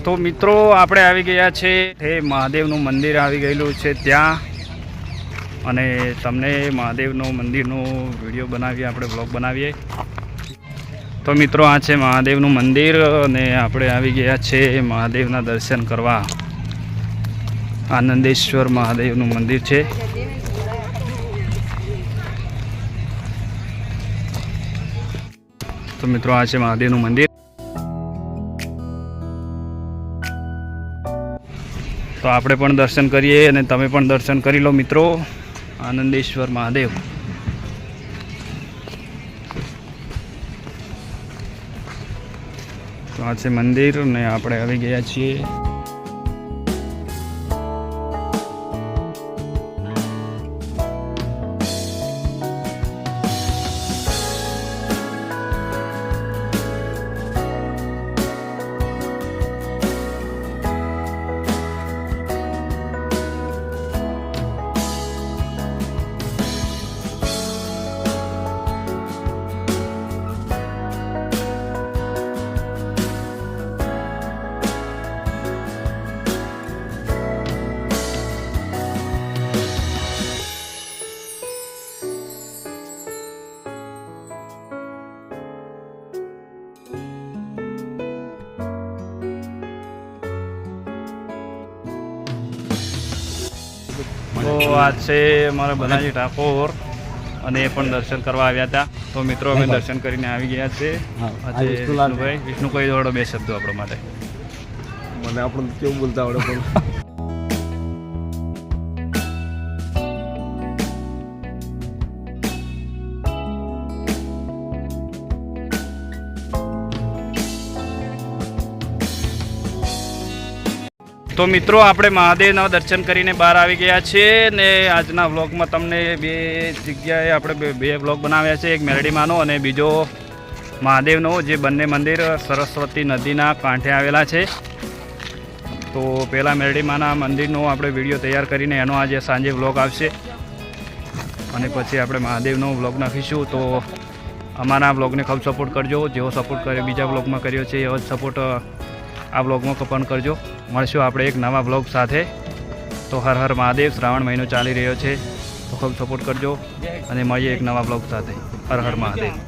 તો મિત્રો આપણે આવી ગયા છે એ મહાદેવનું મંદિર આવી ગયેલું છે ત્યાં, અને તમને મહાદેવનું મંદિરનો વિડીયો બનાવીએ, આપણે બ્લોગ બનાવીએ. તો મિત્રો આ છે મહાદેવનું મંદિર અને આપણે આવી ગયા છે મહાદેવના દર્શન કરવા. આનંદેશ્વર મહાદેવનું મંદિર છે. તો મિત્રો આ છે મહાદેવનું મંદિર. તો આપણે પણ દર્શન કરીએ અને તમે પણ દર્શન કરી લો મિત્રો. આનંદેશ્વર મહાદેવ. તો આ છે મંદિર અને આપણે આવી ગયા છીએ. તો આ છે અમારા બનાજી ઠાકોર અને એ પણ દર્શન કરવા આવ્યા હતા. તો મિત્રો અમે દર્શન કરીને આવી ગયા છે. આજે વિષ્ણુભાઈ, વિષ્ણુ કહી દોડો બે શબ્દો આપણા માટે. મને આપણને કેવું બોલતા આવડે પણ તો મિત્રો આપણે મહાદેવના દર્શન કરીને બહાર આવી ગયા છીએ ને આજના વ્લોગમાં તમને બે જગ્યાએ આપણે બે વ્લોગ બનાવ્યા છે. એક મેરડીમાંનો અને બીજો મહાદેવનો, જે બંને મંદિર સરસ્વતી નદીના કાંઠે આવેલા છે. તો પહેલાં મેરડીમાંના મંદિરનો આપણે વિડીયો તૈયાર કરીને એનો આજે સાંજે વ્લોગ આવશે અને પછી આપણે મહાદેવનો વ્લોગ નાખીશું. તો અમારા વ્લોગને ખૂબ સપોર્ટ કરજો. જેવો સપોર્ટ કર્યો બીજા વ્લોગમાં કર્યો છે એવો જ સપોર્ટ આ વ્લોગમાં પણ કરજો. મળશું આપણે એક નવા વ્લોગ સાથે. તો હર હર મહાદેવ. શ્રાવણ મહિનો ચાલી રહ્યો છે તો ખૂબ સપોર્ટ કરજો અને મળીએ એક નવા વ્લોગ સાથે. હર હર મહાદેવ.